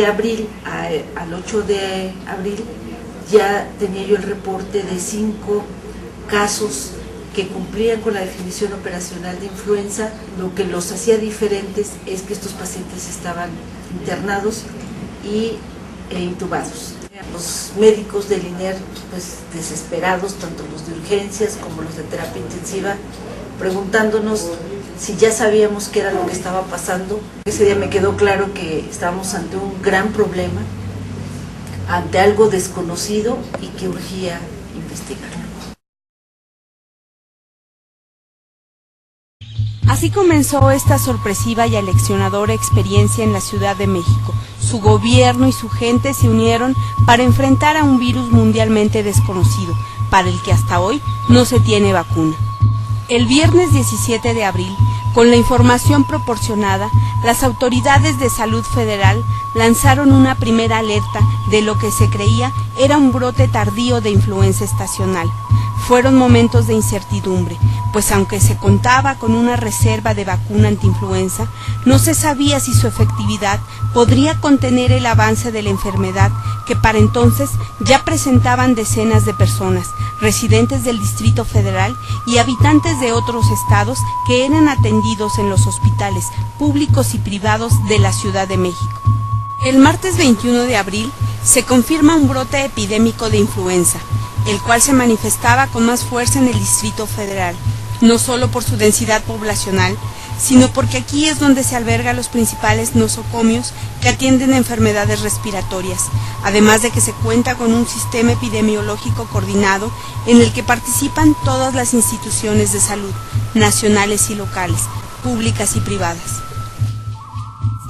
de abril al 8 de abril ya tenía yo el reporte de 5 casos que cumplían con la definición operacional de influenza. Lo que los hacía diferentes es que estos pacientes estaban internados e intubados. Los médicos del INER, pues desesperados, tanto los de urgencias como los de terapia intensiva, preguntándonos si ya sabíamos qué era lo que estaba pasando. Ese día me quedó claro que estábamos ante un gran problema, ante algo desconocido y que urgía investigarlo. Así comenzó esta sorpresiva y aleccionadora experiencia en la Ciudad de México. Su gobierno y su gente se unieron para enfrentar a un virus mundialmente desconocido, para el que hasta hoy no se tiene vacuna. El viernes 17 de abril, con la información proporcionada, las autoridades de salud federal lanzaron una primera alerta de lo que se creía era un brote tardío de influenza estacional. Fueron momentos de incertidumbre, pues aunque se contaba con una reserva de vacuna antiinfluenza, no se sabía si su efectividad podría contener el avance de la enfermedad que para entonces ya presentaban decenas de personas, residentes del Distrito Federal y habitantes de otros estados que eran atendidos en los hospitales públicos y privados de la Ciudad de México. El martes 21 de abril se confirma un brote epidémico de influenza, el cual se manifestaba con más fuerza en el Distrito Federal, no solo por su densidad poblacional, sino porque aquí es donde se albergan los principales nosocomios que atienden enfermedades respiratorias, además de que se cuenta con un sistema epidemiológico coordinado en el que participan todas las instituciones de salud, nacionales y locales, públicas y privadas.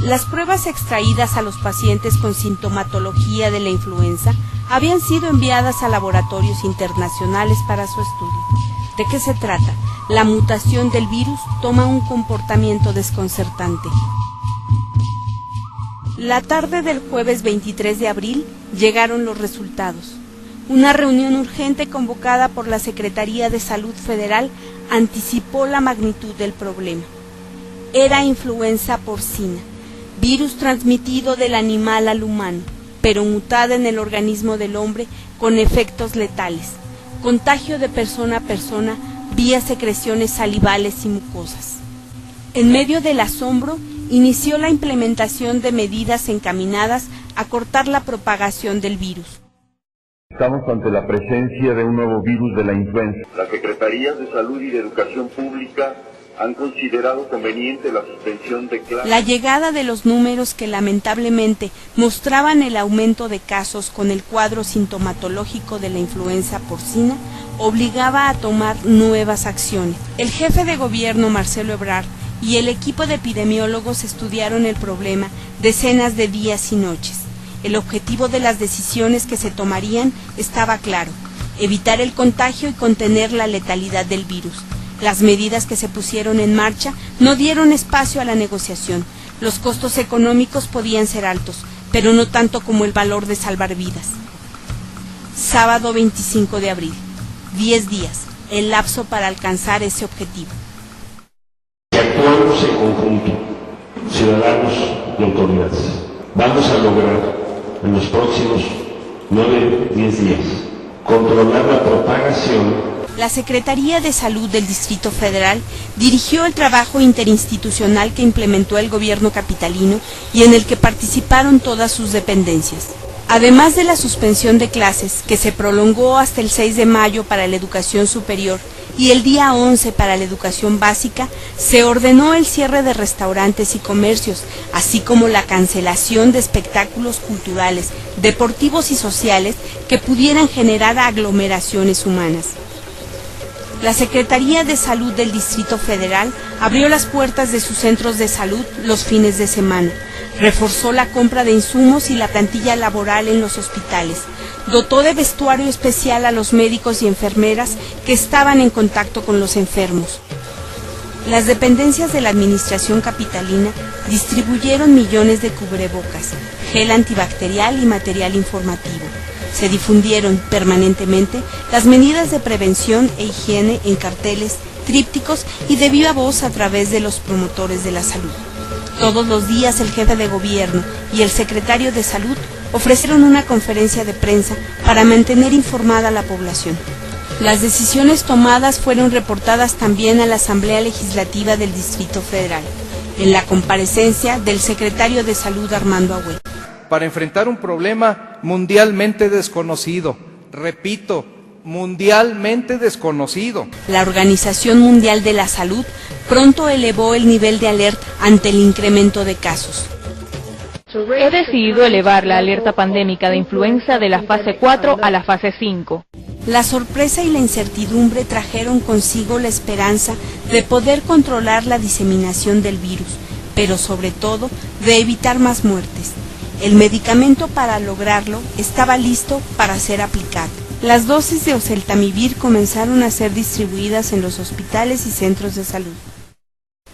Las pruebas extraídas a los pacientes con sintomatología de la influenza habían sido enviadas a laboratorios internacionales para su estudio. ¿De qué se trata? La mutación del virus toma un comportamiento desconcertante. La tarde del jueves 23 de abril llegaron los resultados. Una reunión urgente convocada por la Secretaría de Salud Federal anticipó la magnitud del problema. Era influenza porcina, virus transmitido del animal al humano, pero mutada en el organismo del hombre con efectos letales, contagio de persona a persona vía secreciones salivales y mucosas. En medio del asombro, inició la implementación de medidas encaminadas a cortar la propagación del virus. Estamos ante la presencia de un nuevo virus de la influenza. Las Secretarías de Salud y de Educación Pública han considerado conveniente la suspensión de clases. La llegada de los números que lamentablemente mostraban el aumento de casos con el cuadro sintomatológico de la influenza porcina obligaba a tomar nuevas acciones. El jefe de gobierno, Marcelo Ebrard, y el equipo de epidemiólogos estudiaron el problema decenas de días y noches. El objetivo de las decisiones que se tomarían estaba claro: evitar el contagio y contener la letalidad del virus. Las medidas que se pusieron en marcha no dieron espacio a la negociación. Los costos económicos podían ser altos, pero no tanto como el valor de salvar vidas. Sábado 25 de abril, 10 días, el lapso para alcanzar ese objetivo. Si actuamos en conjunto, ciudadanos y autoridades, vamos a lograr en los próximos 9-10 días controlar la propagación. La Secretaría de Salud del Distrito Federal dirigió el trabajo interinstitucional que implementó el gobierno capitalino y en el que participaron todas sus dependencias. Además de la suspensión de clases, que se prolongó hasta el 6 de mayo para la educación superior y el día 11 para la educación básica, se ordenó el cierre de restaurantes y comercios, así como la cancelación de espectáculos culturales, deportivos y sociales que pudieran generar aglomeraciones humanas. La Secretaría de Salud del Distrito Federal abrió las puertas de sus centros de salud los fines de semana, reforzó la compra de insumos y la plantilla laboral en los hospitales, dotó de vestuario especial a los médicos y enfermeras que estaban en contacto con los enfermos. Las dependencias de la administración capitalina distribuyeron millones de cubrebocas, gel antibacterial y material informativo. Se difundieron permanentemente las medidas de prevención e higiene en carteles, trípticos y de viva voz a través de los promotores de la salud. Todos los días el jefe de gobierno y el secretario de Salud ofrecieron una conferencia de prensa para mantener informada a la población. Las decisiones tomadas fueron reportadas también a la Asamblea Legislativa del Distrito Federal, en la comparecencia del secretario de Salud Armando Agüero. Para enfrentar un problema mundialmente desconocido, repito, mundialmente desconocido. La Organización Mundial de la Salud pronto elevó el nivel de alerta ante el incremento de casos. He decidido elevar la alerta pandémica de influenza de la fase 4 a la fase 5. La sorpresa y la incertidumbre trajeron consigo la esperanza de poder controlar la diseminación del virus, pero sobre todo de evitar más muertes. El medicamento para lograrlo estaba listo para ser aplicado. Las dosis de oseltamivir comenzaron a ser distribuidas en los hospitales y centros de salud.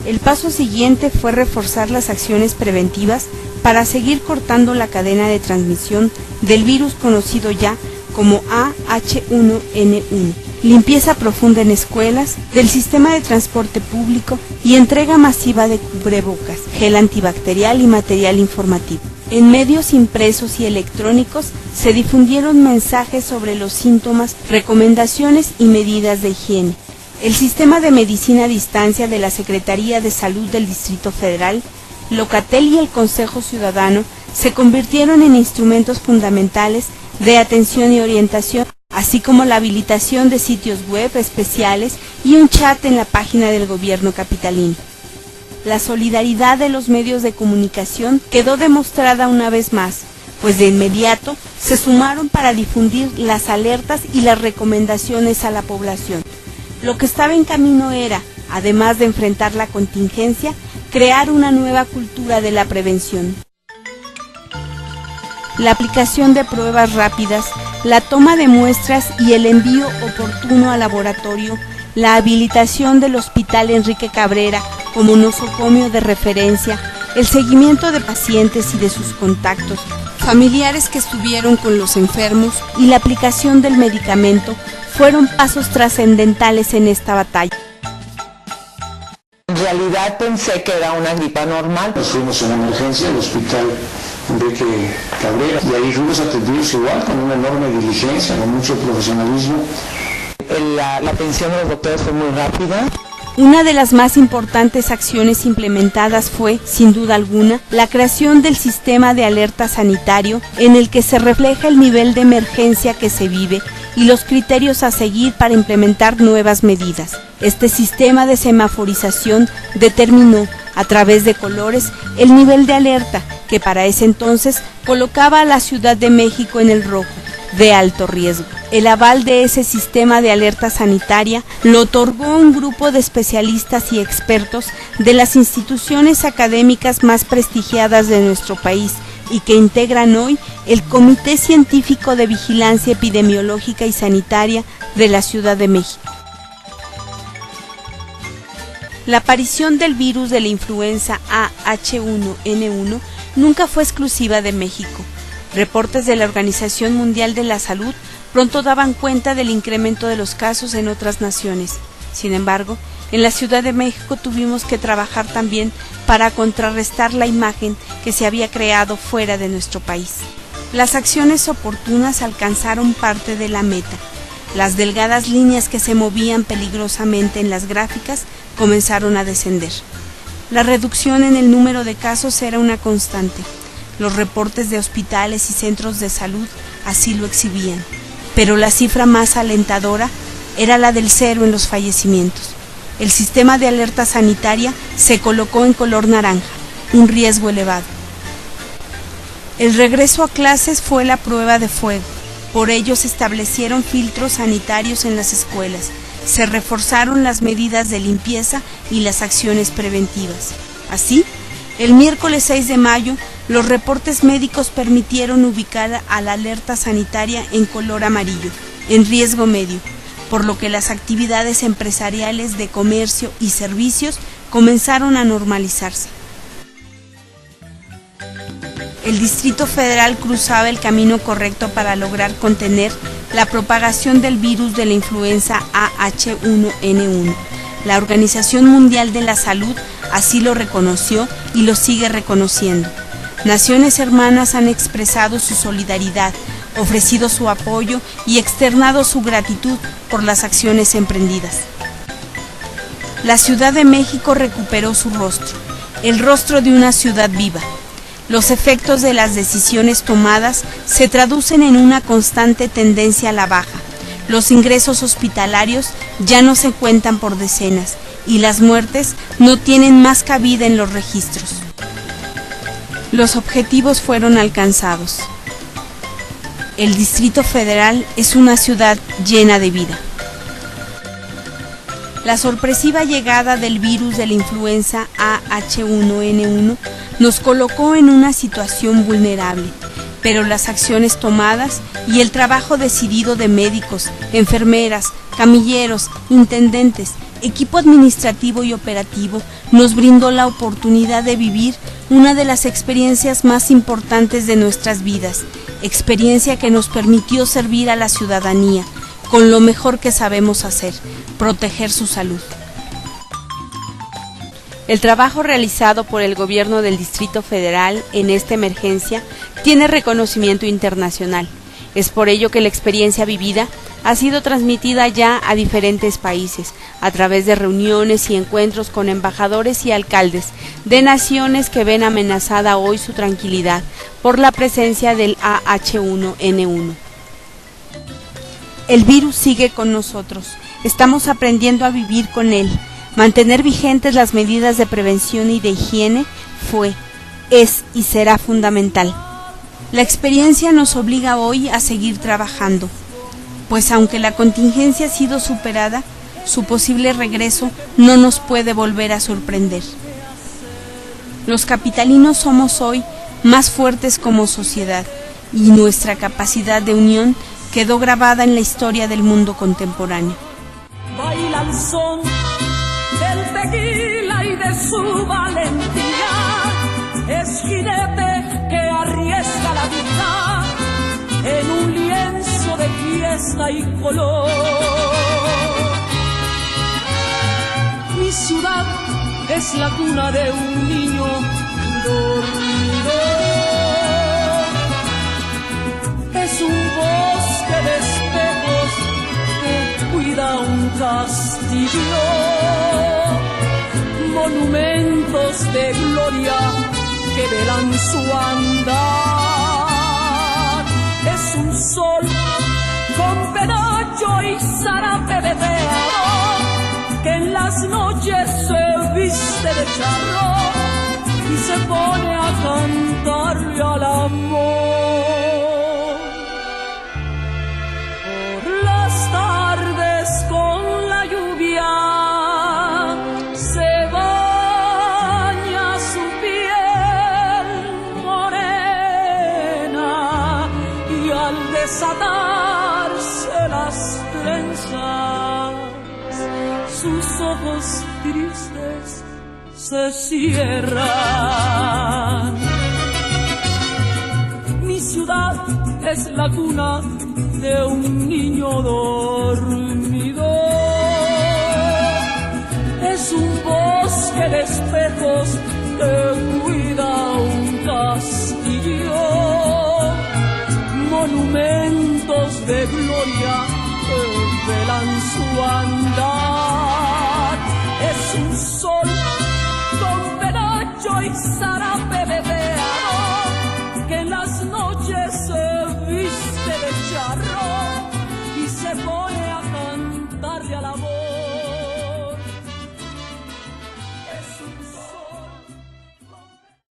El paso siguiente fue reforzar las acciones preventivas para seguir cortando la cadena de transmisión del virus conocido ya como AH1N1, limpieza profunda en escuelas, del sistema de transporte público y entrega masiva de cubrebocas, gel antibacterial y material informativo. En medios impresos y electrónicos se difundieron mensajes sobre los síntomas, recomendaciones y medidas de higiene. El sistema de medicina a distancia de la Secretaría de Salud del Distrito Federal, Locatel y el Consejo Ciudadano se convirtieron en instrumentos fundamentales de atención y orientación, así como la habilitación de sitios web especiales y un chat en la página del gobierno capitalino. La solidaridad de los medios de comunicación quedó demostrada una vez más, pues de inmediato se sumaron para difundir las alertas y las recomendaciones a la población. Lo que estaba en camino era, además de enfrentar la contingencia, crear una nueva cultura de la prevención. La aplicación de pruebas rápidas, la toma de muestras y el envío oportuno al laboratorio, la habilitación del Hospital Enrique Cabrera como nosocomio de referencia, el seguimiento de pacientes y de sus contactos, familiares que estuvieron con los enfermos y la aplicación del medicamento fueron pasos trascendentales en esta batalla. En realidad pensé que era una gripa normal. Nos fuimos en emergencia al Hospital Enrique Cabrera y ahí fuimos atendidos igual, con una enorme diligencia, con mucho profesionalismo. La atención de los doctores fue muy rápida. Una de las más importantes acciones implementadas fue, sin duda alguna, la creación del sistema de alerta sanitario en el que se refleja el nivel de emergencia que se vive y los criterios a seguir para implementar nuevas medidas. Este sistema de semaforización determinó, a través de colores, el nivel de alerta, que para ese entonces colocaba a la Ciudad de México en el rojo, de alto riesgo. El aval de ese sistema de alerta sanitaria lo otorgó un grupo de especialistas y expertos de las instituciones académicas más prestigiadas de nuestro país y que integran hoy el Comité Científico de Vigilancia Epidemiológica y Sanitaria de la Ciudad de México. La aparición del virus de la influenza AH1N1 nunca fue exclusiva de México. Reportes de la Organización Mundial de la Salud pronto daban cuenta del incremento de los casos en otras naciones. Sin embargo, en la Ciudad de México tuvimos que trabajar también para contrarrestar la imagen que se había creado fuera de nuestro país. Las acciones oportunas alcanzaron parte de la meta. Las delgadas líneas que se movían peligrosamente en las gráficas comenzaron a descender. La reducción en el número de casos era una constante. Los reportes de hospitales y centros de salud así lo exhibían. Pero la cifra más alentadora era la del cero en los fallecimientos. El sistema de alerta sanitaria se colocó en color naranja, un riesgo elevado. El regreso a clases fue la prueba de fuego. Por ello se establecieron filtros sanitarios en las escuelas, se reforzaron las medidas de limpieza y las acciones preventivas. Así, el miércoles 6 de mayo, los reportes médicos permitieron ubicar a la alerta sanitaria en color amarillo, en riesgo medio, por lo que las actividades empresariales de comercio y servicios comenzaron a normalizarse. El Distrito Federal cruzaba el camino correcto para lograr contener la propagación del virus de la influenza AH1N1. La Organización Mundial de la Salud Así lo reconoció y lo sigue reconociendo. Naciones hermanas han expresado su solidaridad, ofrecido su apoyo y externado su gratitud por las acciones emprendidas. La Ciudad de México recuperó su rostro, el rostro de una ciudad viva. Los efectos de las decisiones tomadas se traducen en una constante tendencia a la baja. Los ingresos hospitalarios ya no se cuentan por decenas y las muertes no tienen más cabida en los registros. Los objetivos fueron alcanzados. El Distrito Federal es una ciudad llena de vida. La sorpresiva llegada del virus de la influenza AH1N1 nos colocó en una situación vulnerable, pero las acciones tomadas y el trabajo decidido de médicos, enfermeras, camilleros, intendentes, equipo administrativo y operativo nos brindó la oportunidad de vivir una de las experiencias más importantes de nuestras vidas, experiencia que nos permitió servir a la ciudadanía con lo mejor que sabemos hacer, proteger su salud. El trabajo realizado por el gobierno del Distrito Federal en esta emergencia tiene reconocimiento internacional. Es por ello que la experiencia vivida ha sido transmitida ya a diferentes países, a través de reuniones y encuentros con embajadores y alcaldes de naciones que ven amenazada hoy su tranquilidad por la presencia del AH1N1. El virus sigue con nosotros, estamos aprendiendo a vivir con él. Mantener vigentes las medidas de prevención y de higiene fue, es y será fundamental. La experiencia nos obliga hoy a seguir trabajando, pues aunque la contingencia ha sido superada, su posible regreso no nos puede volver a sorprender. Los capitalinos somos hoy más fuertes como sociedad y nuestra capacidad de unión quedó grabada en la historia del mundo contemporáneo. Baila el son del tequila y de su valentía, es jinete que arriesga la vida en un lienzo de fiesta y color. Mi ciudad es la cuna de un niño dormido, es un bosque de espejos que cuida un castillo, monumentos de gloria que velan su andar. Es un sol con penacho y zarape veteado que en las noches se viste de charro y se pone a cantarle al amor. Por las tardes con la lluvia se baña su piel morena y al desatarse las trenzas sus ojos tristes se cierran. Mi ciudad es la cuna de un niño dormido, es un bosque de espejos que cuida un castillo, monumentos de gloria que velan su andar. Es un sol con penacho y zarape